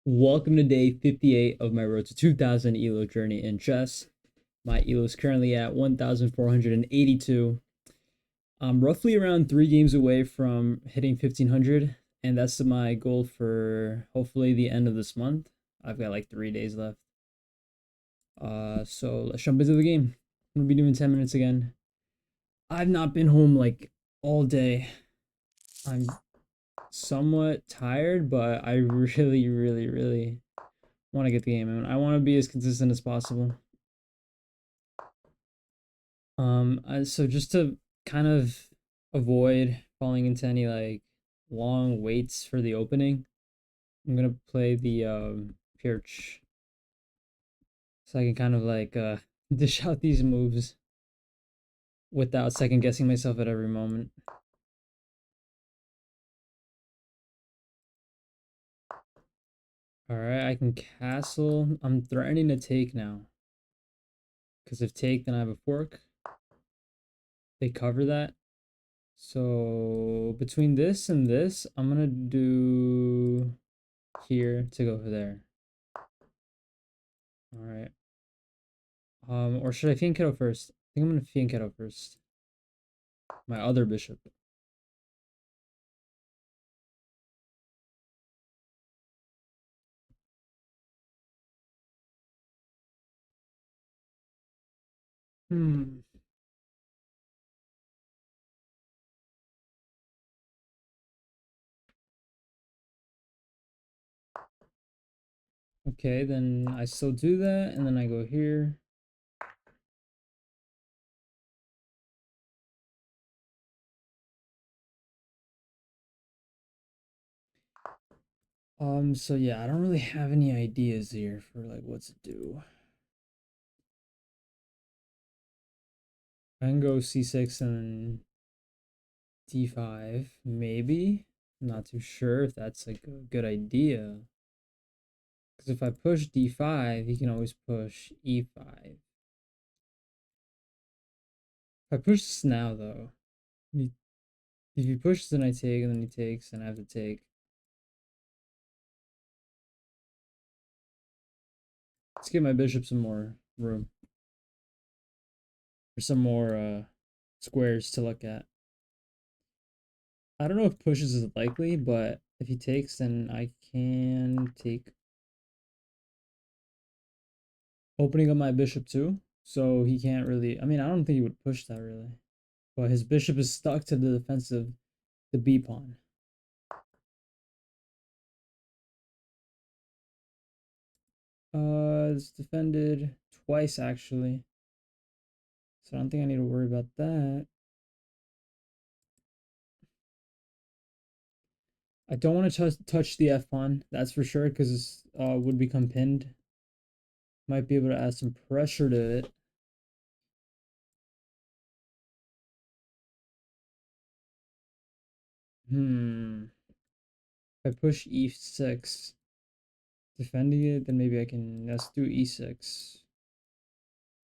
Welcome to day 58 of my road to 2000 Elo journey in chess. My Elo is currently at 1482. I'm roughly around 3 games away from hitting 1500, and that's my goal for hopefully the end of this month. I've got like 3 days left. So let's jump into the game. I'm gonna be doing 10 minutes again. I've not been home like all day. I'm somewhat tired, but I really want to get the game in. I want to be as consistent as possible. So just to kind of avoid falling into any like long waits for the opening, I'm gonna play the Pirc so I can kind of like dish out these moves without second guessing myself at every moment. All right, I can castle. I'm threatening to take now because if take, then I have a fork. They cover that. So between this and this, I'm gonna do here to go there. All right. Or should I Fianchetto first? I think I'm gonna Fianchetto first. My other bishop. Hmm. Okay, then I still do that, and then I go here. So yeah, I don't really have any ideas here for like what to do. I can go c6 and d5, maybe. I'm not too sure if that's like a good idea. Because if I push d5, he can always push e5. If I push this now, though, if he pushes, then I take, and then he takes, and I have to take. Let's give my bishop some more room. Or some more squares to look at. I don't know if pushes is likely, but if he takes, then I can take. Opening up my bishop too, so he can't really. I mean, I don't think he would push that really, but his bishop is stuck to the defensive, the b pawn. It's defended twice actually, so I don't think I need to worry about that. I don't want to touch the f pawn, that's for sure, because would become pinned. Might be able to add some pressure to it. If I push e6, defending it, then maybe I can, let's do e6.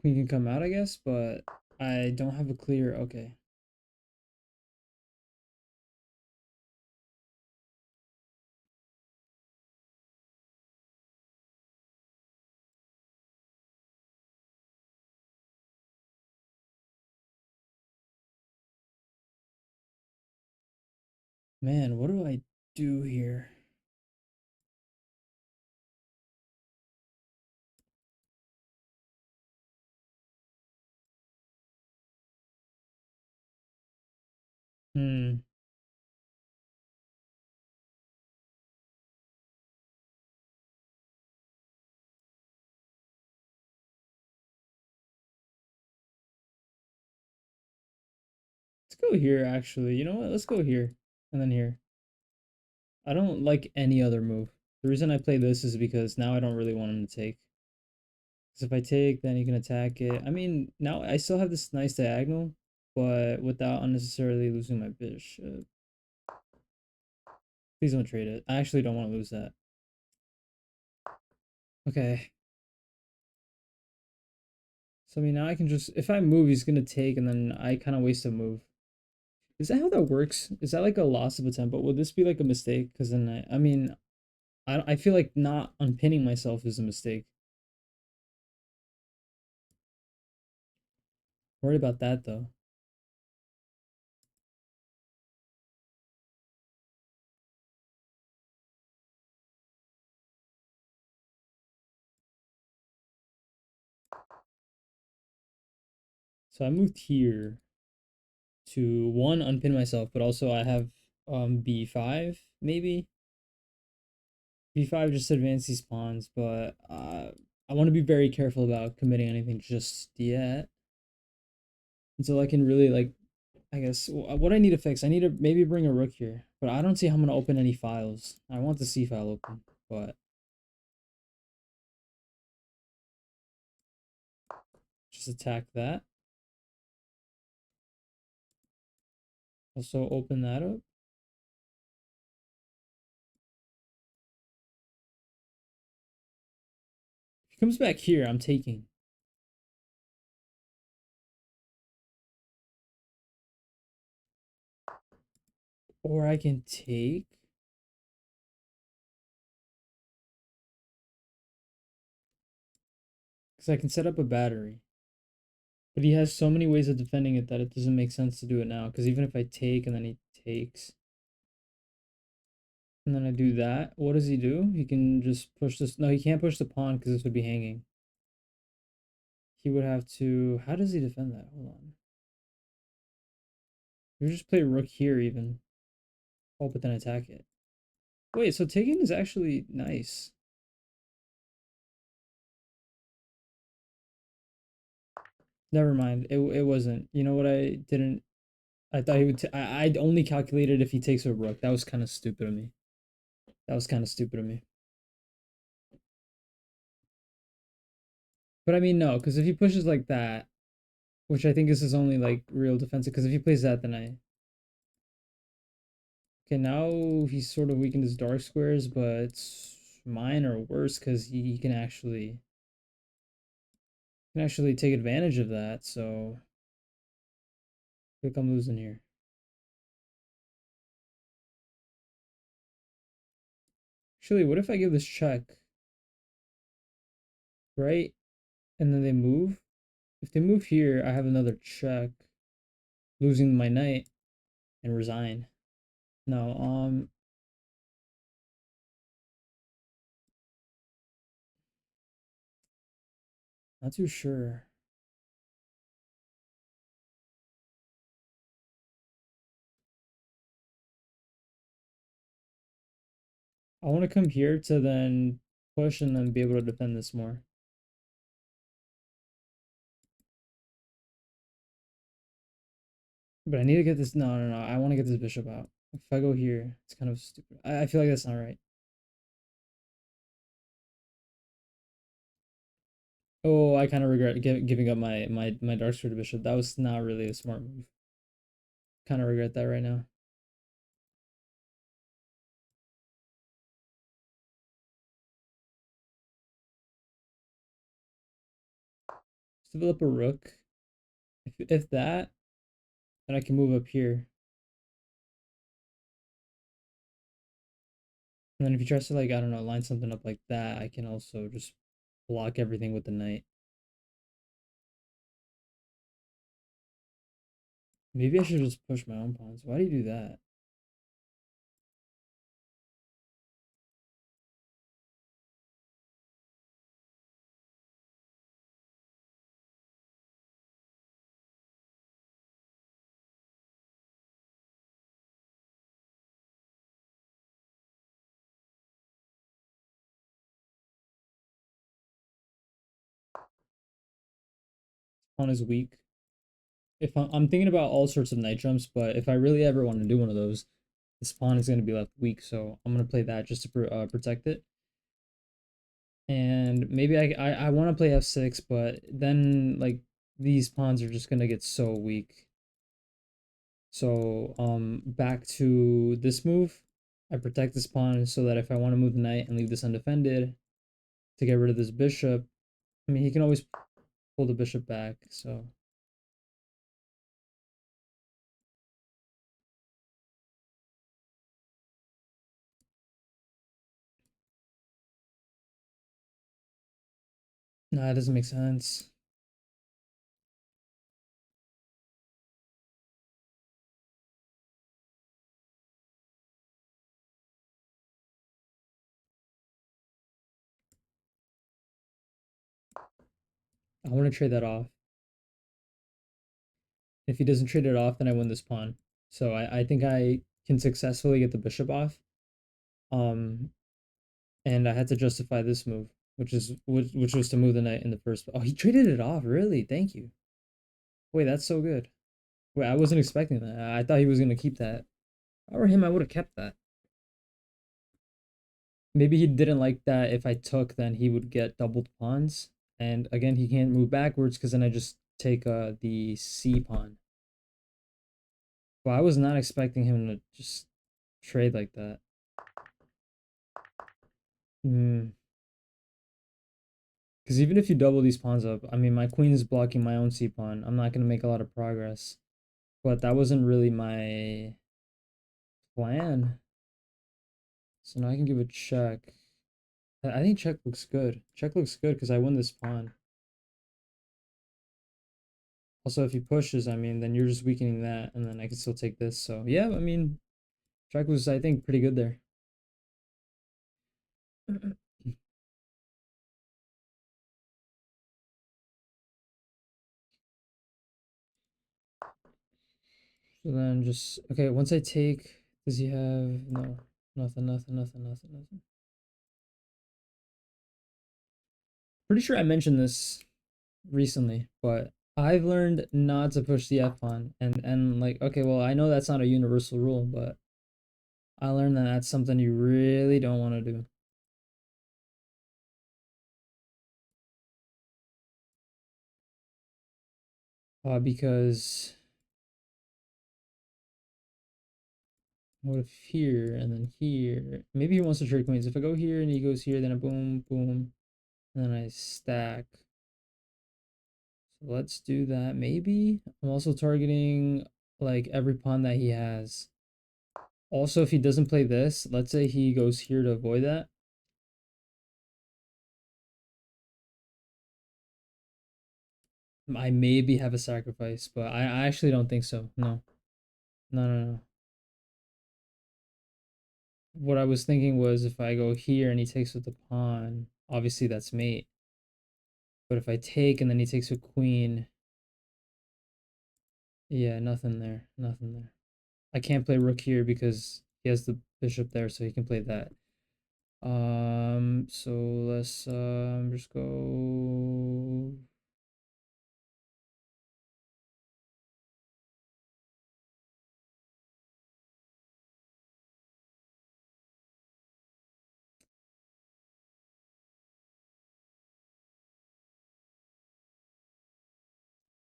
Queen can come out, I guess, but I don't have a clear, okay. Man, what do I do here? Hmm. Let's go here, actually. You know what? Let's go here. And then here. I don't like any other move. The reason I play this is because now I don't really want him to take. Because if I take, then he can attack it. I mean, now I still have this nice diagonal, but without unnecessarily losing my bishop. Please don't trade it. I actually don't want to lose that. Okay. So I mean, now I can just, if I move, he's gonna take, and then I kind of waste a move. Is that how that works? Is that like a loss of a tempo? Would this be like a mistake? Because then I mean, I feel like not unpinning myself is a mistake. Worried about that though. So I moved here to one unpin myself, but also I have b5 maybe. b5 just advance these pawns, but I want to be very careful about committing anything just yet until I can really like I guess what I need to fix. I need to maybe bring a rook here, but I don't see how I'm gonna open any files. I want the c file open, but just attack that. Also open that up. If he comes back here, I'm taking. Or I can take. Because I can set up a battery. But he has so many ways of defending it that it doesn't make sense to do it now. Because even if I take and then he takes, and then I do that, what does he do? He can just push this. No, he can't push the pawn because this would be hanging. He would have to. How does he defend that? Hold on. You just play rook here even. Oh, but then attack it. Wait, so taking is actually nice. Never mind. It wasn't. You know what I didn't. I thought he would. I'd only calculated if he takes a rook. That was kind of stupid of me. That was kind of stupid of me. But I mean, no, because if he pushes like that, which I think is his only like real defensive, because if he plays that, then I. Okay, now he's sort of weakened his dark squares, but mine are worse because he can actually take advantage of that. So I think I'm losing here. Actually, what if I give this check, right? And then they move. If they move here, I have another check, losing my knight and resign. No, not too sure. I want to come here to then push and then be able to defend this more. But I need to get this. No, no, no. I want to get this bishop out. If I go here, it's kind of stupid. I feel like that's not right. Oh, I kind of regret giving up my dark sword bishop. That was not really a smart move. Kind of regret that right now. Let's develop a rook. If that, then I can move up here. And then if he tries to like I don't know line something up like that, I can also just block everything with the knight. Maybe I should just push my own pawns. Why do you do that? Pawn is weak. If I'm thinking about all sorts of knight jumps, but if I really ever want to do one of those, this pawn is going to be left weak. So I'm going to play that just to protect it. And maybe I want to play f6, but then like these pawns are just going to get so weak. So back to this move. I protect this pawn so that if I want to move the knight and leave this undefended to get rid of this bishop, I mean he can always pull the bishop back. So Nah, it doesn't make sense. I want to trade that off. If he doesn't trade it off, then I win this pawn. So I think I can successfully get the bishop off. Um, and I had to justify this move, which was to move the knight in the first. Oh, he traded it off. Really? Thank you. Wait, that's so good. Wait, I wasn't expecting that. I thought he was gonna keep that. If I were him, I would have kept that. Maybe he didn't like that if I took, then he would get doubled pawns. And again, he can't move backwards because then I just take the C pawn. Well, I was not expecting him to just trade like that. Hmm. Because even if you double these pawns up, I mean, my queen is blocking my own C pawn. I'm not going to make a lot of progress. But that wasn't really my plan. So now I can give a check. I think check looks good. Check looks good because I win this pawn. Also, if he pushes, I mean, then you're just weakening that, and then I can still take this. So yeah, I mean, check was, I think, pretty good there. So then just, okay, once I take, does he have, no, nothing. Pretty sure I mentioned this recently, but I've learned not to push the F pawn, and like, okay, well, I know that's not a universal rule, but I learned that that's something you really don't want to do. Because what if here and then here? Maybe he wants to trade queens. If I go here and he goes here, then a boom, boom, and then I stack. So let's do that. Maybe I'm also targeting like every pawn that he has. Also, if he doesn't play this, let's say he goes here to avoid that. I maybe have a sacrifice, but I actually don't think so. No, no. What I was thinking was if I go here and he takes with the pawn, obviously that's mate. But if I take and then he takes with queen, yeah, nothing there. Nothing there. I can't play rook here because he has the bishop there, so he can play that. So let's just go.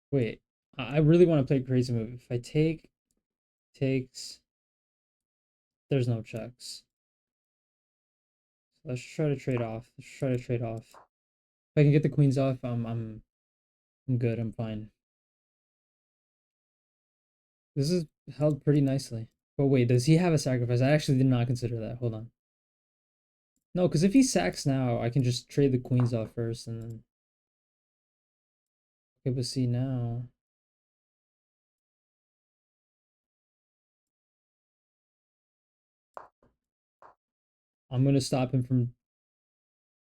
Wait, I really want to play a crazy move. If I take, takes, there's no checks. Let's try to trade off. Let's try to trade off. If I can get the queens off, I'm good. I'm fine. This is held pretty nicely. But wait, does he have a sacrifice? I actually did not consider that. Hold on. No, because if he sacks now, I can just trade the queens off first and then. Okay, but see now. I'm gonna stop him from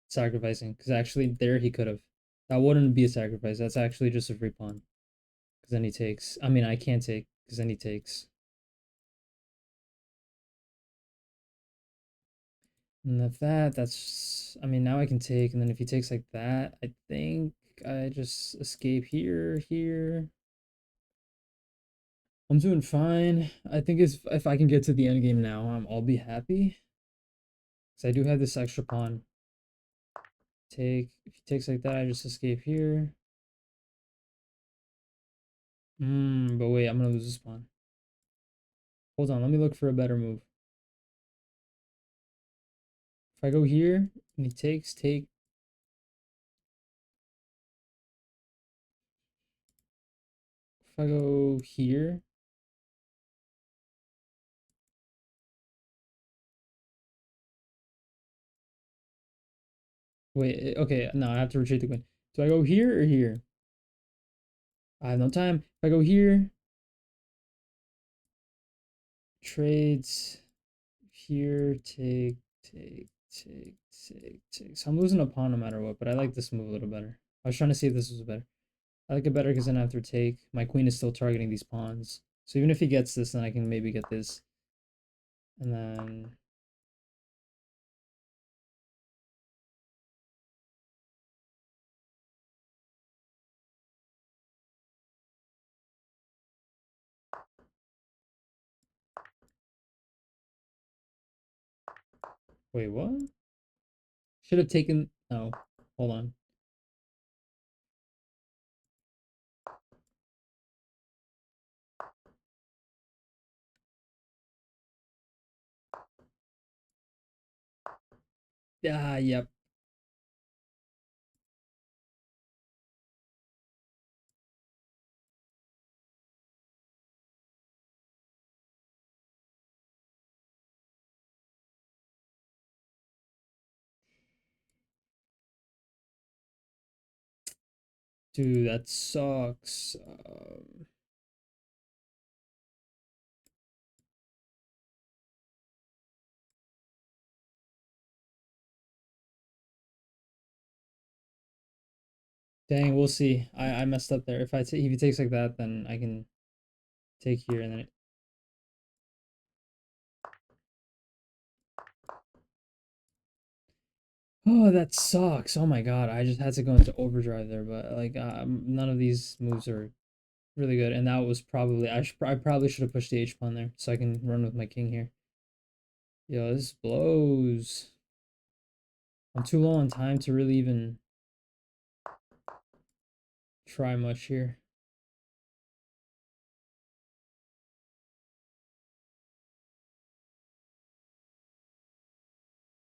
sacrificing because actually there he could have. That wouldn't be a sacrifice. That's actually just a free pawn. Because then he takes. I mean, I can't take because then he takes. And if that's. I mean, now I can take, and then if he takes like that, I think I just escape here, here. I'm doing fine. I think if I can get to the end game now, I'll be happy. Because I do have this extra pawn. Take. If he takes like that, I just escape here. But wait, I'm gonna lose this pawn. Hold on, let me look for a better move. If I go here and he takes, take. If I go here, wait, okay, no, I have to retreat the queen. Do I go here or here? I have no time. If I go here, trades here, take. So I'm losing a pawn no matter what, but I like this move a little better. I was trying to see if this was better. I like it better because then after take, my queen is still targeting these pawns. So even if he gets this, then I can maybe get this. And then... Wait, what? Should have taken... Oh, hold on. Ah, yep. Dude, that sucks. Dang, we'll see. I messed up there. If he takes like that, then I can take here and then Oh, that sucks. Oh my god, I just had to go into overdrive there, but like none of these moves are really good, and that was probably I probably should have pushed the H pawn there so I can run with my king here. Yo, this blows. I'm too low on time to really even try much here.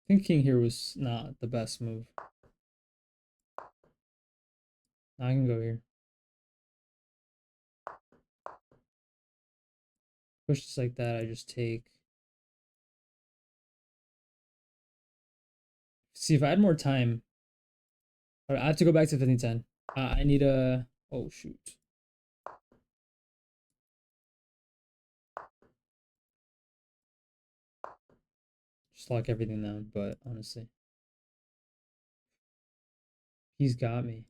I think king here was not the best move. Now I can go here. Push this like that, I just take. See, if I had more time, I have to go back to 1510. I need a... Oh, shoot. Just lock everything down, but honestly. He's got me.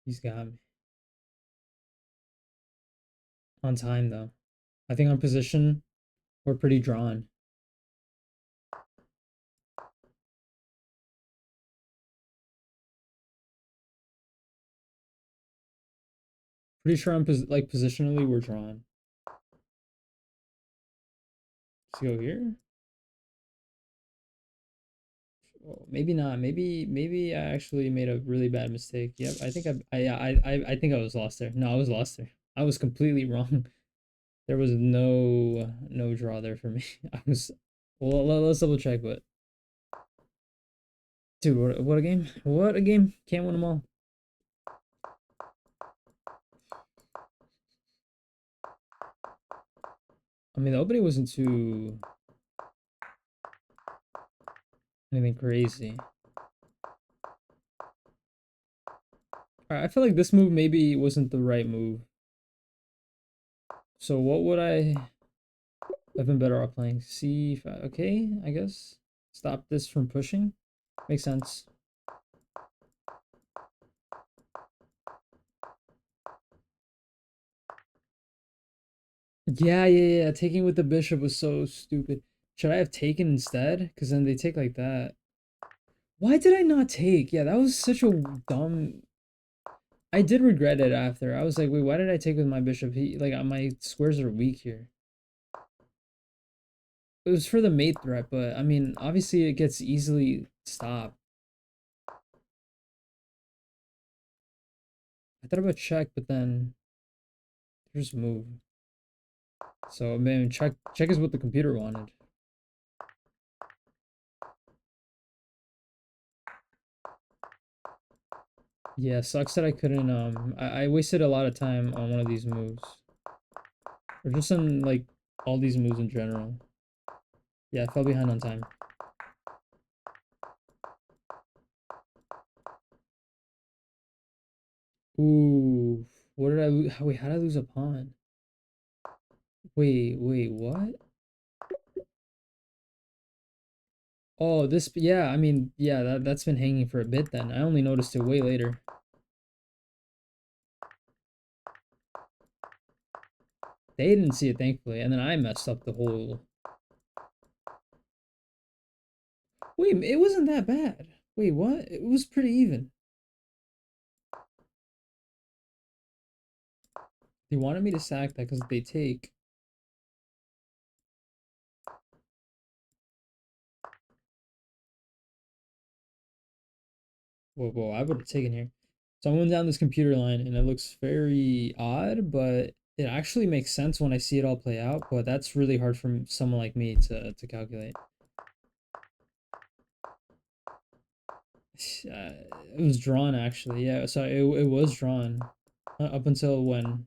He's got me. On time, though. I think on position, we're pretty drawn. Pretty sure on like positionally, we're drawn. Let's go here. Oh, maybe not. Maybe I actually made a really bad mistake. Yep, I think I think I was lost there. No, I was lost there. I was completely wrong. There was no draw there for me. I was well. Let's double check, but dude, what a game! What a game! Can't win them all. I mean, the opening wasn't too anything crazy. All right, I feel like this move maybe wasn't the right move. So what would I have been better off playing? C5. Okay, I guess. Stop this from pushing. Makes sense. Yeah. Taking with the bishop was so stupid. Should I have taken instead? Because then they take like that. Why did I not take? Yeah, that was such a dumb... I did regret it after. I was like, wait, why did I take with my bishop? Like, my squares are weak here. It was for the mate threat, but I mean, obviously it gets easily stopped. I thought about check, but then just move. So, man, check is what the computer wanted. Yeah, sucks that I couldn't, I wasted a lot of time on one of these moves. Or just on, like, all these moves in general. Yeah, I fell behind on time. Ooh, what did I lose? Wait, how did I lose a pawn? Wait, what? Oh, this, yeah, I mean, yeah, that's been hanging for a bit then. I only noticed it way later. They didn't see it, thankfully, and then I messed up the whole. Wait, it wasn't that bad. Wait, what? It was pretty even. They wanted me to sack that because they take. Whoa, I would have taken here. So I went down this computer line and it looks very odd, but it actually makes sense when I see it all play out, but that's really hard for someone like me to calculate. It was drawn actually, yeah. So it was drawn up until when.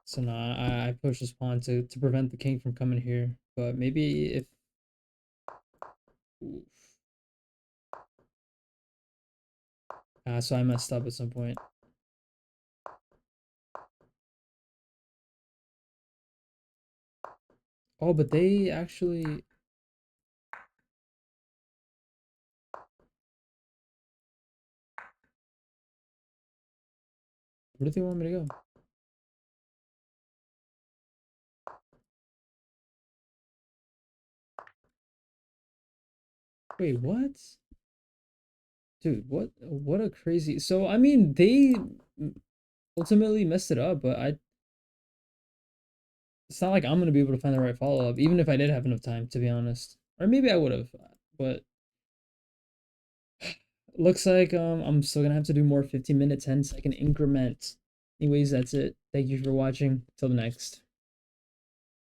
So now I pushed this pawn to prevent the king from coming here. But maybe if. So I messed up at some point. Oh, but they actually. Where do they want me to go? Wait, what? Dude, what a crazy. So I mean, they ultimately messed it up, but I it's not like I'm gonna be able to find the right follow up, even if I did have enough time, to be honest. Or maybe I would have, but looks like I'm still gonna have to do more 15-minute, 10-second increments. Anyways, that's it. Thank you for watching. Till the next.